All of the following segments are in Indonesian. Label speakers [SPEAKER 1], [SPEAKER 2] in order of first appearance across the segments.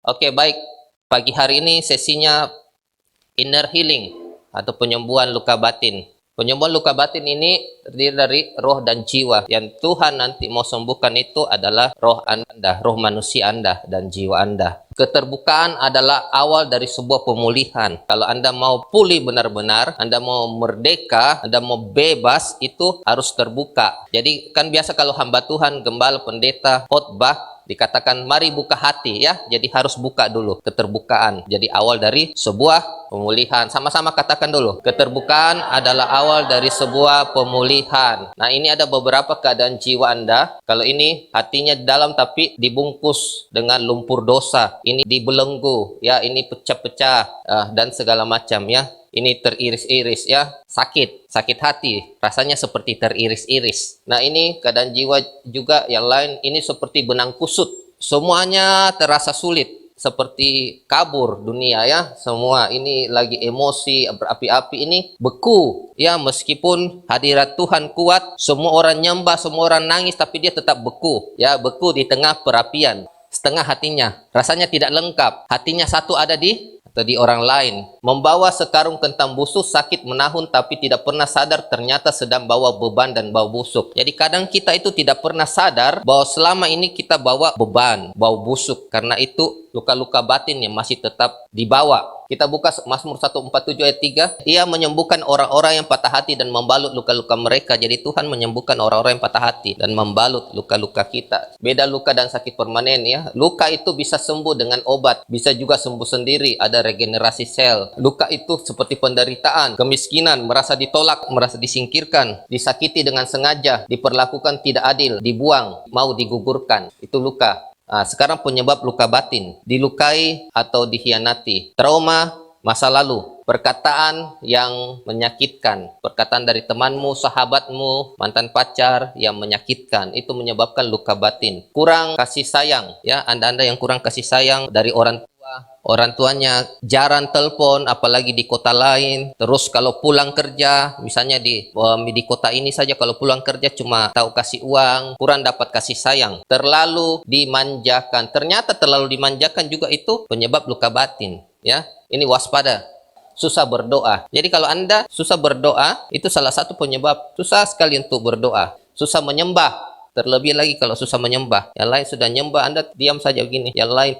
[SPEAKER 1] Oke, baik. Pagi hari ini sesinya inner healing atau penyembuhan luka batin. Penyembuhan luka batin ini terdiri dari roh dan jiwa. Yang Tuhan nanti mau sembuhkan itu adalah roh Anda, roh manusia Anda, dan jiwa Anda. Keterbukaan adalah awal dari sebuah pemulihan. Kalau Anda mau pulih benar-benar, Anda mau merdeka, Anda mau bebas, itu harus terbuka. Jadi kan biasa kalau hamba Tuhan, gembala, pendeta, khotbah, dikatakan mari buka hati ya. Jadi harus buka dulu, keterbukaan. Jadi awal dari sebuah pemulihan. Sama-sama katakan dulu. Keterbukaan adalah awal dari sebuah pemulihan. Nah, ini ada beberapa keadaan jiwa Anda. Kalau ini hatinya di dalam tapi dibungkus dengan lumpur dosa. Ini dibelenggu ya, ini pecah-pecah dan segala macam ya. Ini teriris-iris ya, sakit hati, rasanya seperti teriris-iris. Nah, ini keadaan jiwa juga yang lain, ini seperti benang kusut. Semuanya terasa sulit, seperti kabur dunia ya. Semua ini lagi emosi berapi-api, ini beku ya. Meskipun hadirat Tuhan kuat, semua orang nyembah, semua orang nangis, tapi dia tetap beku ya, beku di tengah perapian. Setengah hatinya, rasanya tidak lengkap. Hatinya satu ada di orang lain. Membawa sekarung kentang busuk, sakit menahun tapi tidak pernah sadar ternyata sedang bawa beban dan bau busuk. Jadi kadang kita itu tidak pernah sadar bahwa selama ini kita bawa beban, bau busuk. Karena itu luka-luka batin yang masih tetap dibawa. Kita buka Mazmur 147 ayat 3. Ia menyembuhkan orang-orang yang patah hati dan membalut luka-luka mereka. Jadi Tuhan menyembuhkan orang-orang yang patah hati dan membalut luka-luka kita. Beda luka dan sakit permanen ya. Luka itu bisa sembuh dengan obat, bisa juga sembuh sendiri, ada regenerasi sel. Luka itu seperti penderitaan, kemiskinan, merasa ditolak, merasa disingkirkan, disakiti dengan sengaja, diperlakukan tidak adil, dibuang, mau digugurkan. Itu luka. Nah, sekarang penyebab luka batin, dilukai atau dikhianati, trauma masa lalu, perkataan yang menyakitkan, perkataan dari temanmu, sahabatmu, mantan pacar yang menyakitkan, itu menyebabkan luka batin. Kurang kasih sayang, ya, Anda-Anda yang kurang kasih sayang dari orang tuanya jarang telepon, apalagi di kota lain. Terus kalau pulang kerja, misalnya di kota ini saja, kalau pulang kerja cuma tahu kasih uang, kurang dapat kasih sayang, terlalu dimanjakan. Ternyata terlalu dimanjakan juga itu penyebab luka batin, ya. Ini waspada. Susah berdoa. Jadi kalau Anda susah berdoa, itu salah satu penyebab. Susah sekali untuk berdoa. Susah menyembah. Terlebih lagi kalau susah menyembah. Yang lain sudah nyembah, Anda diam saja begini. Yang lain,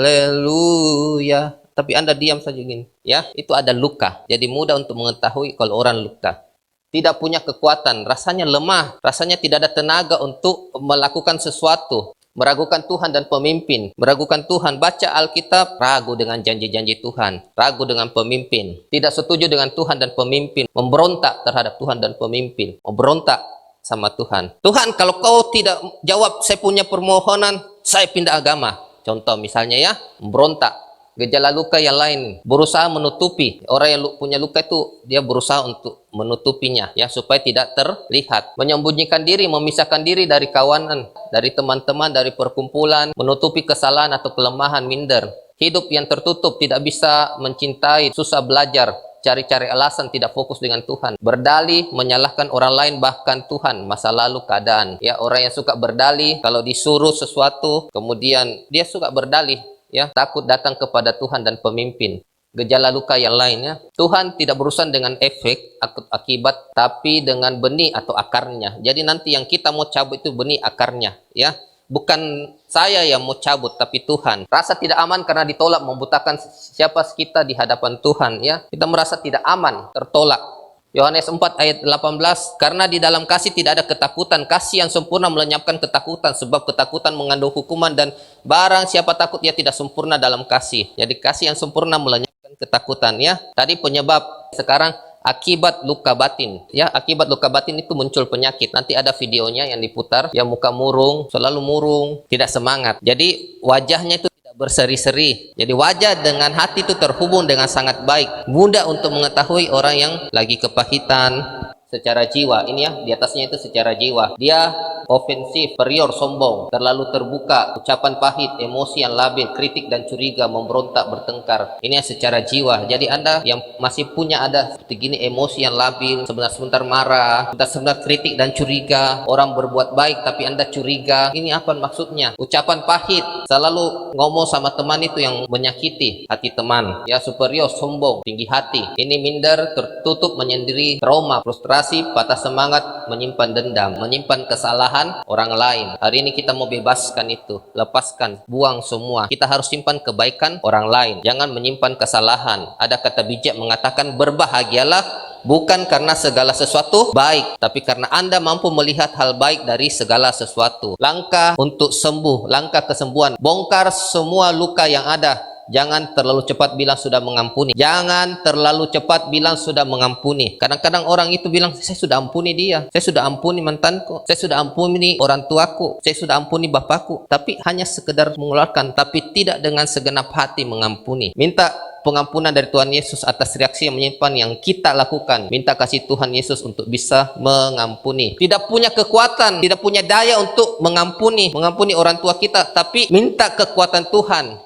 [SPEAKER 1] haleluya. Tapi Anda diam saja gini. Ya, itu ada luka. Jadi mudah untuk mengetahui kalau orang luka. Tidak punya kekuatan, rasanya lemah, rasanya tidak ada tenaga untuk melakukan sesuatu. Meragukan Tuhan dan pemimpin. Meragukan Tuhan, baca Alkitab, ragu dengan janji-janji Tuhan. Ragu dengan pemimpin. Tidak setuju dengan Tuhan dan pemimpin. Memberontak terhadap Tuhan dan pemimpin. Memberontak sama Tuhan. Tuhan, kalau kau tidak jawab saya punya permohonan, saya pindah agama. Contoh misalnya ya, memberontak. Gejala luka yang lain, berusaha menutupi. Orang yang punya luka itu dia berusaha untuk menutupinya ya, supaya tidak terlihat. Menyembunyikan diri, memisahkan diri dari kawanan, dari teman-teman, dari perkumpulan, menutupi kesalahan atau kelemahan, minder. Hidup yang tertutup, tidak bisa mencintai, susah belajar, cari-cari alasan, tidak fokus dengan Tuhan. Berdalih, menyalahkan orang lain, bahkan Tuhan, masa lalu, keadaan. Ya, orang yang suka berdalih, kalau disuruh sesuatu, kemudian dia suka berdalih. Ya, takut datang kepada Tuhan dan pemimpin. Gejala luka yang lainnya, Tuhan tidak berurusan dengan efek akibat, tapi dengan benih atau akarnya. Jadi nanti yang kita mau cabut itu benih akarnya, ya. Bukan saya yang mau cabut, tapi Tuhan. Rasa tidak aman karena ditolak, membutakan siapa kita di hadapan Tuhan, ya. Kita merasa tidak aman, tertolak. Yohanes 4 ayat 18, karena di dalam kasih tidak ada ketakutan, kasih yang sempurna melenyapkan ketakutan, sebab ketakutan mengandung hukuman dan barang siapa takut ia tidak sempurna dalam kasih. Jadi kasih yang sempurna melenyapkan ketakutan, ya. Tadi penyebab, sekarang akibat luka batin, ya. Akibat luka batin itu muncul penyakit. Nanti ada videonya yang diputar, ya, muka murung, selalu murung, tidak semangat. Jadi wajahnya itu berseri-seri. Jadi wajah dengan hati itu terhubung dengan sangat baik. Mudah untuk mengetahui orang yang lagi kepahitan, secara jiwa. Ini ya, di atasnya itu secara jiwa. Dia ofensif, superior, sombong, terlalu terbuka, ucapan pahit, emosi yang labil, kritik dan curiga, memberontak, bertengkar. Ini ya secara jiwa. Jadi Anda yang masih punya ada seperti gini, emosi yang labil, sebentar-sebentar marah, sebentar-sebentar kritik dan curiga, orang berbuat baik tapi Anda curiga. Ini apa maksudnya? Ucapan pahit, selalu ngomong sama teman itu yang menyakiti hati teman. Ya, superior, sombong, tinggi hati. Ini minder, tertutup, menyendiri, trauma, frustrasi, patah semangat, menyimpan dendam, menyimpan kesalahan orang lain. Hari ini kita mau bebaskan itu, lepaskan, buang semua. Kita harus simpan kebaikan orang lain, jangan menyimpan kesalahan. Ada kata bijak mengatakan, berbahagialah bukan karena segala sesuatu baik, tapi karena Anda mampu melihat hal baik dari segala sesuatu. Langkah untuk sembuh, langkah kesembuhan, bongkar semua luka yang ada. Jangan terlalu cepat bilang sudah mengampuni. Jangan terlalu cepat bilang sudah mengampuni. Kadang-kadang orang itu bilang, saya sudah ampuni dia, saya sudah ampuni mantanku, saya sudah ampuni orang tuaku, saya sudah ampuni bapakku. Tapi hanya sekedar mengeluarkan, tapi tidak dengan segenap hati mengampuni. Minta pengampunan dari Tuhan Yesus atas reaksi yang menyimpan yang kita lakukan. Minta kasih Tuhan Yesus untuk bisa mengampuni. Tidak punya kekuatan, tidak punya daya untuk mengampuni orang tua kita, tapi minta kekuatan Tuhan.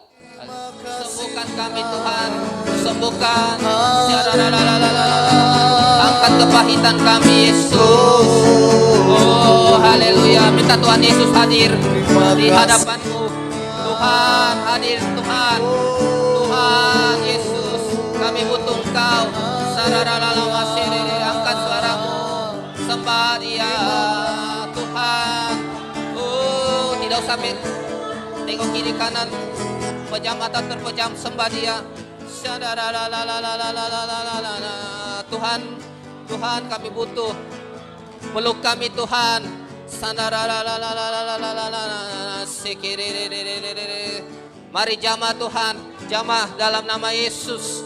[SPEAKER 1] Sembuhkan kami Tuhan, sembuhkan. Angkat kepahitan kami Yesus. Oh haleluya, minta Tuhan Yesus hadir di hadapanmu. Tuhan hadir, Tuhan. Tuhan Yesus, kami butuh Engkau. Angkat suaramu, sembah Dia Tuhan. Oh, tidak usah tengok kiri kanan, pejam mata terpejam, sembah Dia. Tuhan, Tuhan kami butuh. Peluk kami Tuhan. Mari jamah Tuhan, jamah dalam nama Yesus.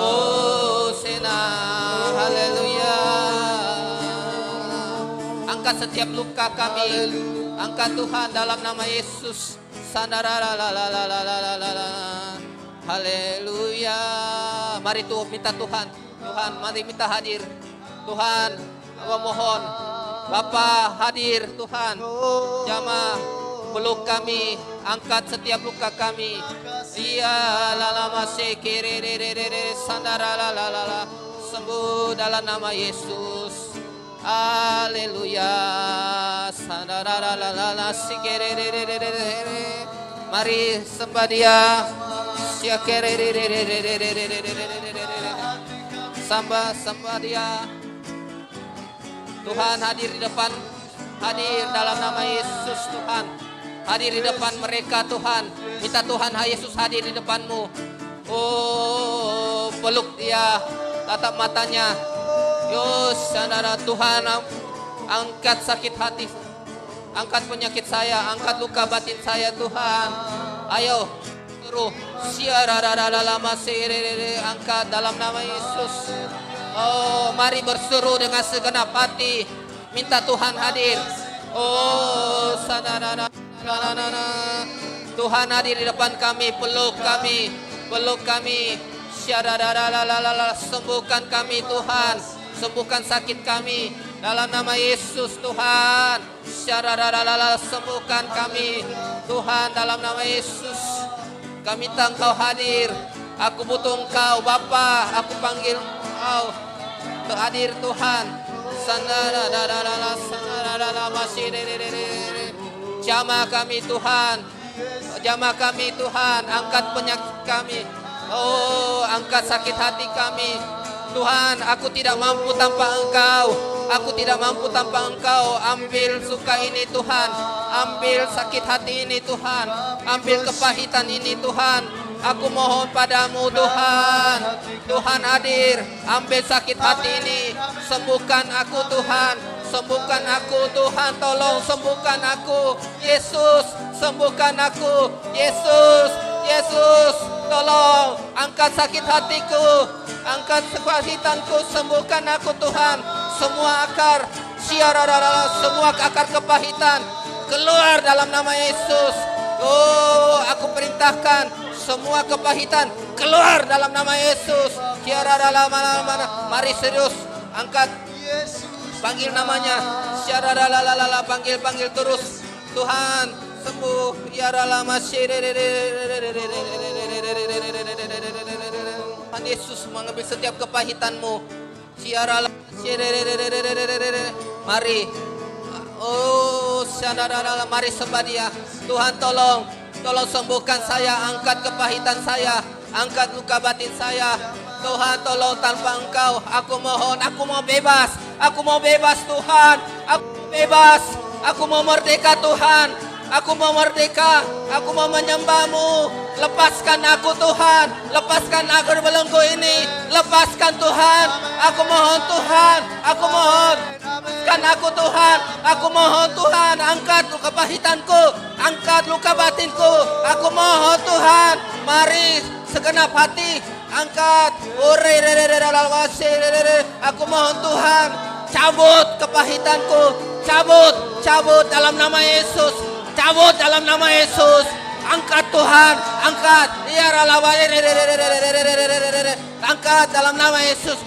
[SPEAKER 1] Oh Sena, haleluya. Angkat setiap luka kami, angkat Tuhan dalam nama Yesus. Haleluya. Mari tuh minta Tuhan, Tuhan mari minta hadir. Tuhan, aku mohon Bapa hadir Tuhan, jamah peluk kami, angkat setiap luka kami. Dia lama sekere sandara la sembuh dalam nama Yesus. Haleluya. Sandara la sekere. Mari sembah Dia. Sekere sembah Dia. Tuhan hadir di depan, hadir dalam nama Yesus Tuhan. Hadir di depan mereka Tuhan. Minta Tuhan Yesus hadir di depanmu. Oh, peluk Dia, tatap matanya. Yo, saudara Tuhan, angkat sakit hati, angkat penyakit saya, angkat luka batin saya Tuhan. Ayo, suruh angkat dalam nama Yesus. Oh, mari berseru dengan segenap hati, minta Tuhan hadir. Oh, Tuhan hadir di depan kami, peluk kami, peluk kami. Sembuhkan kami Tuhan, sembuhkan sakit kami dalam nama Yesus Tuhan. Sembuhkan kami Tuhan dalam nama Yesus. Kami minta Engkau hadir. Aku butuh Engkau Bapa, aku panggil Engkau. Hadir Tuhan. Jamah kami Tuhan, jamah kami Tuhan, angkat penyakit kami. Oh, angkat sakit hati kami Tuhan. Aku tidak mampu tanpa Engkau, aku tidak mampu tanpa Engkau. Ambil suka ini Tuhan, ambil sakit hati ini Tuhan, ambil kepahitan ini Tuhan. Aku mohon padamu Tuhan. Tuhan hadir, ambil sakit hati ini, sembuhkan aku Tuhan, sembuhkan aku Tuhan, tolong sembuhkan aku Yesus, sembuhkan aku Yesus, Yesus, tolong angkat sakit hatiku, angkat kepahitanku, sembuhkan aku Tuhan. Semua akar semua akar kepahitan keluar dalam nama Yesus. Oh, aku perintahkan semua kepahitan keluar dalam nama Yesus. Mari serius, angkat, panggil namanya. Panggil terus. Tuhan, sembuh. Tuhan Yesus mengambil setiap kepahitanmu. Mari. Oh, mari sembah Dia. Tuhan tolong sembuhkan saya, angkat kepahitan saya, angkat luka batin saya. Tuhan tolong, tanpa Engkau aku mohon, aku mau bebas Tuhan, aku bebas, aku mau merdeka Tuhan, aku mau merdeka, aku mau menyembah-Mu. Lepaskan aku Tuhan, lepaskan aku belenggu ini, lepaskan Tuhan, aku mohon Tuhan, aku mohon. Lepaskan aku Tuhan, aku mohon Tuhan, angkat luka pahitanku, angkat luka batinku, aku mohon Tuhan. Mari segenap hati, angkat. Aku mohon Tuhan, cabut kepahitanku, cabut dalam nama Yesus, cabut dalam nama Yesus. Angkat Tuhan, angkat. Angkat dalam nama Yesus.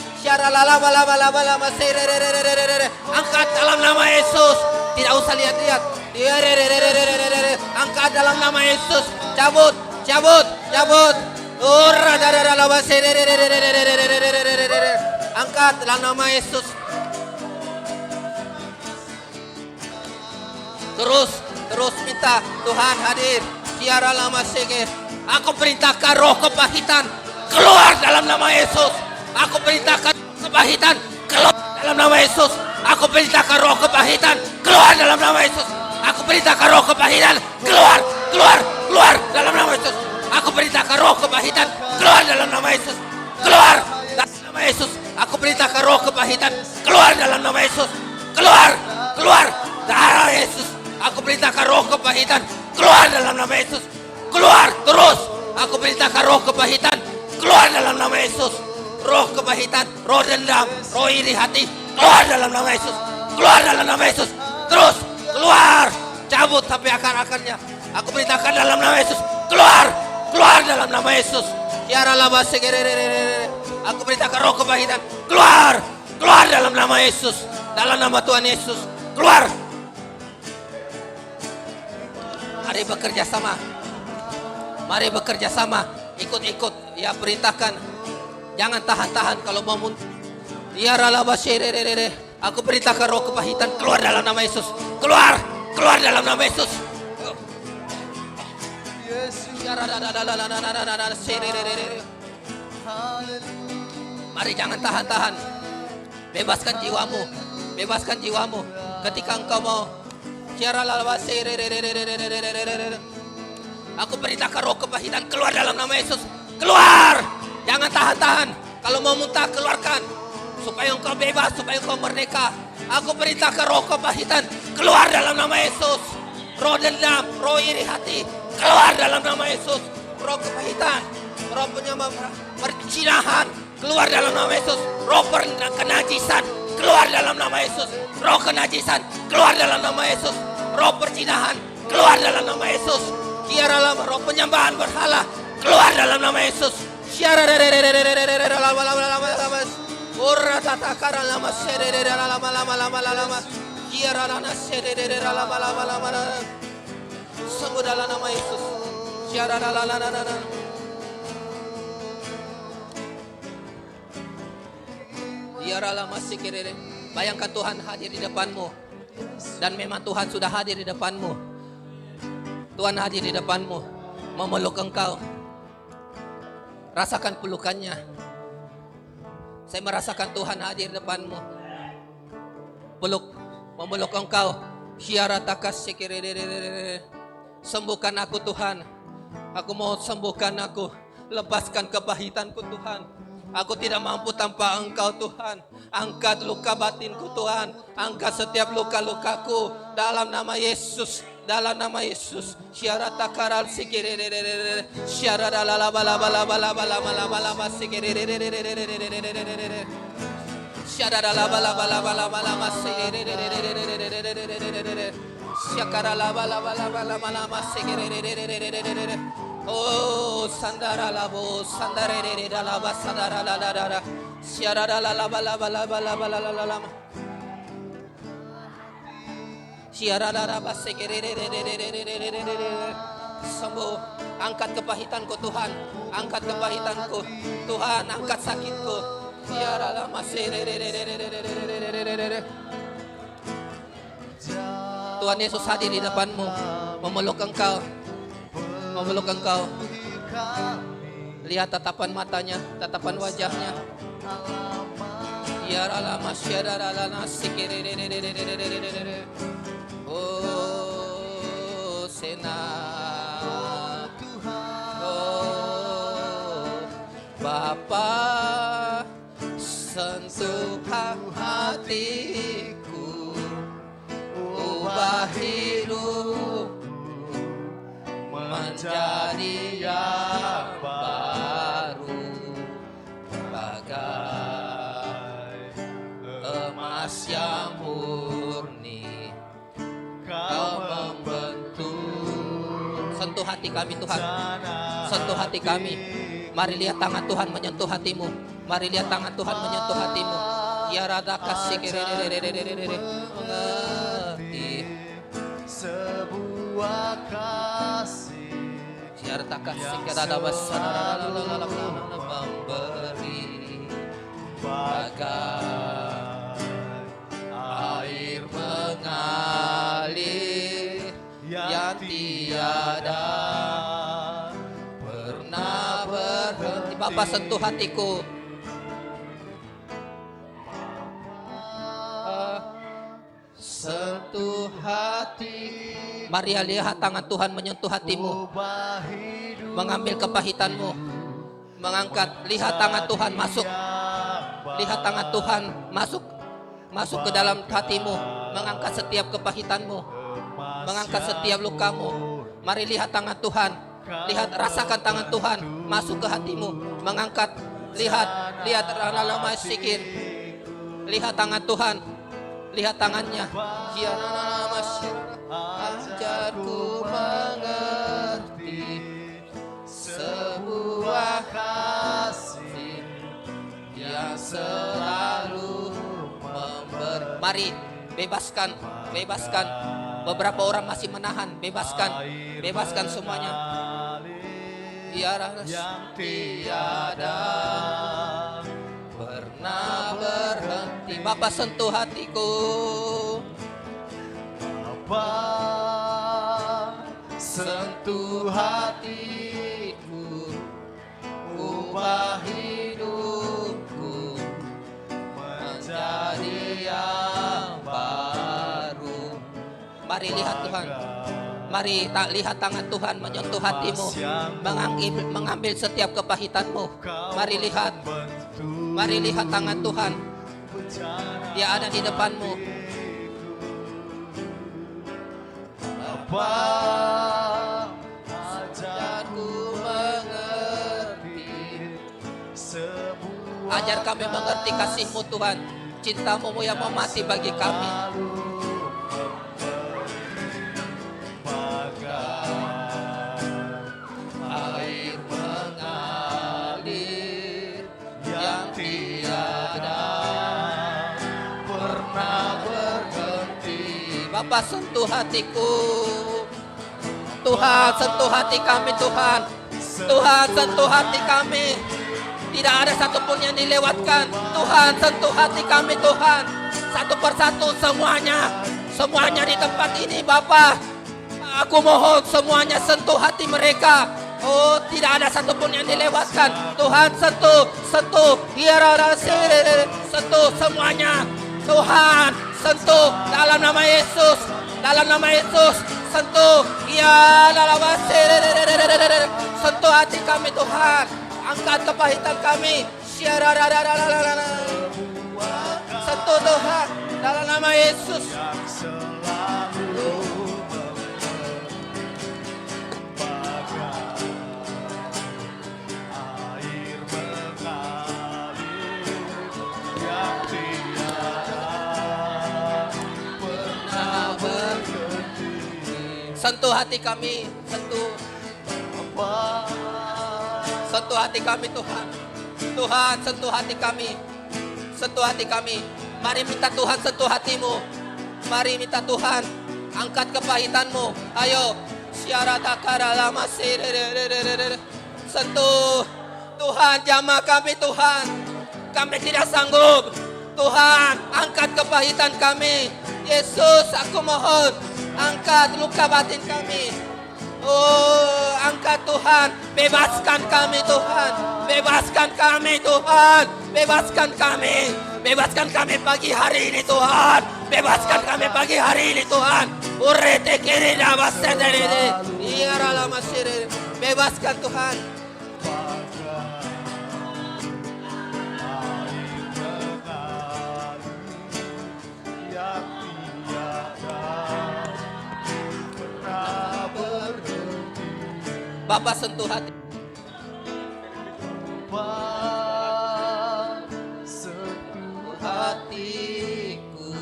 [SPEAKER 1] Angkat dalam nama Yesus. Tidak usah lihat-lihat. Angkat dalam nama Yesus. Cabut. Angkat dalam nama Yesus. Terus minta Tuhan hadir. Tiara lama sege. Aku perintahkan roh kepahitan keluar dalam nama Yesus. Aku perintahkan kepahitan keluar dalam nama Yesus. Aku perintahkan roh kepahitan keluar dalam nama Yesus. Aku perintahkan roh kepahitan keluar dalam nama Yesus. Aku perintahkan roh kepahitan keluar dalam nama Yesus. Keluar dalam nama Yesus. Aku perintahkan roh kepahitan keluar dalam nama Yesus. Keluar darah Yesus. Aku perintahkan roh kepahitan keluar dalam nama Yesus. Keluar terus. Aku perintahkan roh kepahitan keluar dalam nama Yesus. Roh kepahitan, roh dendam, roh iri hati keluar dalam nama Yesus. Keluar dalam nama Yesus. Terus keluar. Cabut sampai akar-akarnya. Aku perintahkan dalam nama Yesus. Keluar dalam nama Yesus. Tiara laba segere. Aku perintahkan roh kepahitan keluar dalam nama Yesus. Dalam nama Tuhan Yesus. Keluar. Mari bekerja sama. Ikut. Ya, perintahkan. Jangan tahan-tahan kalau mau muntah. Ya ralaba serere. Aku perintahkan roh kepahitan keluar dalam nama Yesus. Keluar dalam nama Yesus. Mari jangan tahan-tahan. Bebaskan jiwamu. Ketika engkau mau. Aku perintahkan roh kepahitan keluar dalam nama Yesus. Keluar. Jangan tahan-tahan. Kalau mau muntah, keluarkan. Supaya engkau bebas, supaya engkau merdeka. Aku perintahkan roh kepahitan keluar dalam nama Yesus. Roh dendam, roh iri hati keluar dalam nama Yesus. Roh kepahitan, roh percinahan keluar dalam nama Yesus. Roh kenajisan keluar dalam nama Yesus. Roh kenajisan keluar dalam nama Yesus. Roh percinahan keluar dalam nama Yesus. Roh penyembahan berhala keluar dalam nama Yesus. Sembuh dalam nama Yesus. Bayangkan Tuhan hadir di depanmu. Dan memang Tuhan sudah hadir di depanmu. Tuhan hadir di depanmu, memeluk engkau. Rasakan pelukannya. Saya merasakan Tuhan hadir di depanmu. Memeluk engkau. Sembuhkan aku Tuhan. Aku mau sembuhkan aku. Lepaskan kepahitanku Tuhan. Aku tidak mampu tanpa Engkau Tuhan. Angkat luka batinku Tuhan. Angkat setiap luka-lukaku dalam nama Yesus. Dalam nama Yesus. Syarat takaral sikirere. Syarat alalabalabalabalabalabalabalabalaba sikirere. Syarat alalabalabalabalabalabalaba sikirere. Syakaralabalabalabalabalabalaba sikirere. Oh, sandara labo, sandare de dalaba, sandara la la la, siara la la la la la la la la la la. Siara la la sekere de sembuh, angkat kepahitanku Tuhan, angkat kepahitanku Tuhan, angkat sakitku. Siara la masere Tuhan Yesus hadir di depanmu, memeluk engkau, memeluk engkau. Lihat tatapan matanya, tatapan wajahnya. Ya lama syarara sikire. Oh Sena, oh Bapa, sentuh hatiku, ubah hidup menjadi yang baru, bagai emas yang murni Kau membentuk. Sentuh hati kami Tuhan, sentuh hati kami. Mari lihat tangan Tuhan menyentuh hatimu, mari lihat tangan Tuhan menyentuh hatimu. Ya rada kasih mengerti sebuah kasih. Siar tak kasih kita besar memberi bagai air mengalir yang tiada pernah berhenti. Bapa sentuh hatiku, sentuh hati. Mari lihat tangan Tuhan menyentuh hatimu, mengambil kepahitanmu, mengangkat. Lihat tangan Tuhan masuk, lihat tangan Tuhan masuk ke dalam hatimu, mengangkat setiap kepahitanmu, mengangkat setiap lukamu. Mari lihat tangan Tuhan, lihat, rasakan tangan Tuhan masuk ke hatimu, mengangkat. Lihat lama sikir, lihat tangan Tuhan, lihat tangannya. Ajarku mengerti sebuah kasih yang selalu memberi. Mari bebaskan. Beberapa orang masih menahan, bebaskan semuanya. Biar yang tiada pernah berhenti. Bapa sentuh hatiku, Bapa sentuh hatiku, ubah hidupku menjadi yang baru. Mari lihat Tuhan, mari lihat tangan Tuhan menyentuh hatimu, mengambil setiap kepahitanmu. Mari lihat tangan Tuhan, Dia ada di depanmu. Bapa, ajarku mengerti sebuah. Ajar kami mengerti kasih-Mu Tuhan, cinta-Mu yang memati bagi kami. Air mengalir yang tiada pernah berhenti. Bapa sentuh hatiku, Tuhan sentuh hati kami Tuhan, Tuhan sentuh hati kami. Tidak ada satupun yang dilewatkan. Tuhan sentuh hati kami Tuhan, satu persatu semuanya di tempat ini Bapa. Aku mohon semuanya sentuh hati mereka. Oh, tidak ada satupun yang dilewatkan. Tuhan sentuh, sentuh semuanya. Tuhan sentuh dalam nama Yesus, sentuh. Ya dalam sentuh hati kami Tuhan. Angkat kepahitan kami. Sentuh Tuhan dalam nama Yesus. Sentuh hati kami, sentuh. Sentuh hati kami Tuhan. Tuhan, sentuh hati kami. Sentuh hati kami. Mari minta Tuhan sentuh hatimu. Mari minta Tuhan angkat kepahitanmu. Ayo. Syaradakara lama sentuh. Tuhan, jamah kami Tuhan. Kami tidak sanggup. Tuhan, angkat kepahitan kami. Yesus, aku mohon, angkat luka batin kami. Oh, angkat Tuhan, bebaskan kami Tuhan. Bebaskan kami Tuhan. Bebaskan kami. Bebaskan kami pagi hari ini Tuhan. Bebaskan kami pagi hari ini Tuhan. Urete kiri namaste. Bebaskan Tuhan. Bapa sentuh hati. Sentuh hatiku,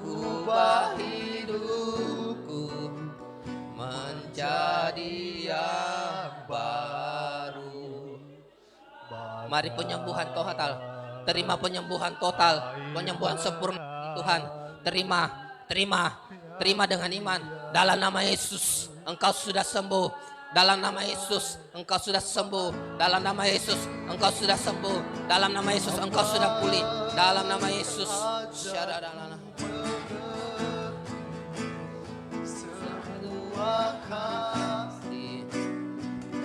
[SPEAKER 1] ubah hidupku menjadi yang baru. Mari penyembuhan total. Terima penyembuhan total, penyembuhan sempurna Tuhan. Terima dengan iman. Dalam nama Yesus, engkau sudah sembuh. Dalam nama Yesus, engkau sudah sembuh. Dalam nama Yesus, engkau sudah sembuh. Dalam nama Yesus, engkau sudah pulih. Dalam nama Yesus. Semua kasih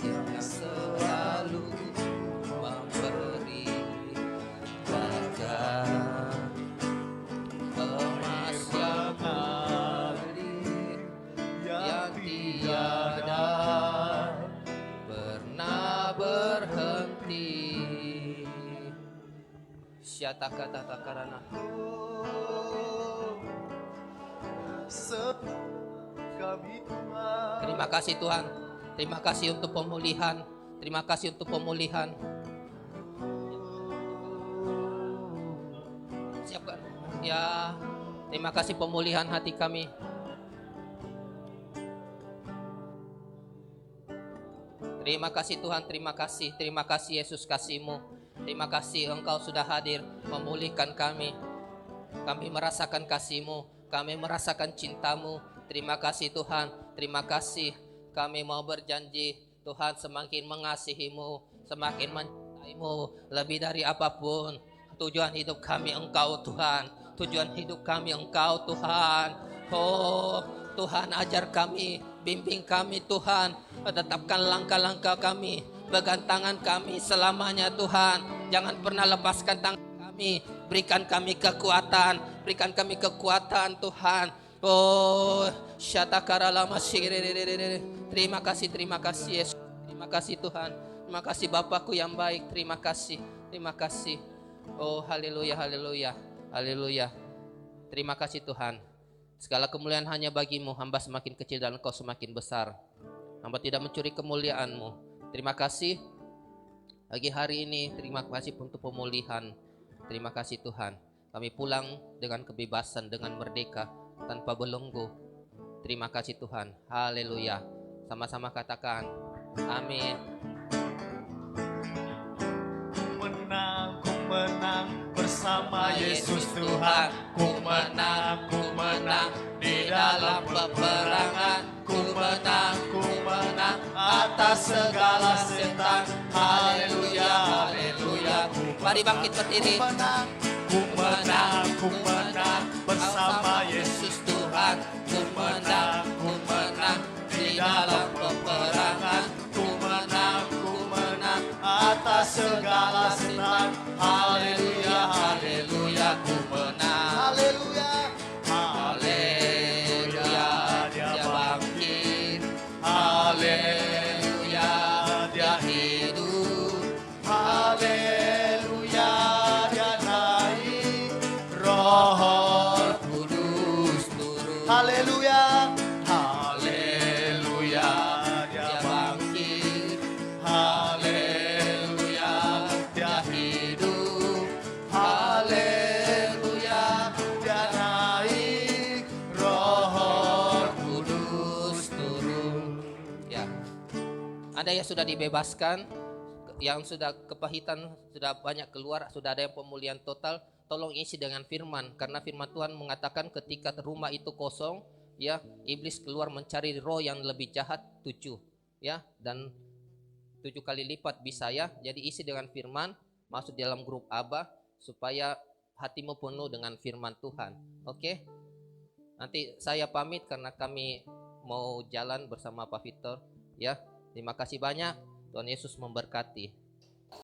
[SPEAKER 1] yang selalu memberi berkat. Emas yang mengalir yang tiada pernah berhenti. Syata kata takarana. Terima kasih Tuhan. Terima kasih untuk pemulihan. Terima kasih untuk pemulihan. Siapkan. Ya, terima kasih pemulihan hati kami. Terima kasih Tuhan, terima kasih Yesus kasih-Mu. Terima kasih Engkau sudah hadir memulihkan kami. Kami merasakan kasih-Mu, kami merasakan cinta-Mu. Terima kasih Tuhan, terima kasih. Kami mau berjanji Tuhan semakin mengasihi-Mu, semakin mencintai-Mu lebih dari apapun. Tujuan hidup kami Engkau Tuhan, tujuan hidup kami Engkau Tuhan. Oh Tuhan, ajar kami, bimbing kami Tuhan. Tetapkan langkah-langkah kami, pegang tangan kami selamanya Tuhan. Jangan pernah lepaskan tangan kami. Berikan kami kekuatan, berikan kami kekuatan Tuhan. Oh, syatakara lama syiriri. Terima kasih Yesus. Terima kasih Tuhan. Terima kasih Bapakku yang baik. Terima kasih. Oh, haleluya, haleluya, haleluya. Terima kasih Tuhan. Segala kemuliaan hanya bagimu. Hamba semakin kecil dan Engkau semakin besar. Hamba tidak mencuri kemuliaan-Mu. Terima kasih pagi hari ini. Terima kasih untuk pemulihan. Terima kasih Tuhan. Kami pulang dengan kebebasan, dengan merdeka, tanpa belenggu. Terima kasih Tuhan. Haleluya. Sama-sama katakan amin. Ku menang bersama Yesus Tuhan. Ku menang di dalam peperangan. Ku menang atas segala setan. Haleluya, haleluya. Mari bangkit berdiri. Ku menang bersama Yesus Tuhan. Ku menang di dalam peperangan. Ku menang atas segala setan. Haleluya, haleluya. Ku menang. Haleluya, haleluya. Dia bangkit. Haleluya, dia hidup. Haleluya, dia naik. Roh Kudus turun. Haleluya, Ada yang sudah dibebaskan, yang sudah kepahitan sudah banyak keluar, sudah ada yang pemulihan total. Tolong isi dengan firman, karena firman Tuhan mengatakan ketika rumah itu kosong, ya, iblis keluar mencari roh yang lebih jahat 7, ya, dan 7 kali lipat bisa, ya. Jadi isi dengan firman, masuk dalam grup Abah supaya hatimu penuh dengan firman Tuhan. Oke? Nanti saya pamit karena kami mau jalan bersama Pak Victor, ya. Terima kasih banyak. Tuhan Yesus memberkati.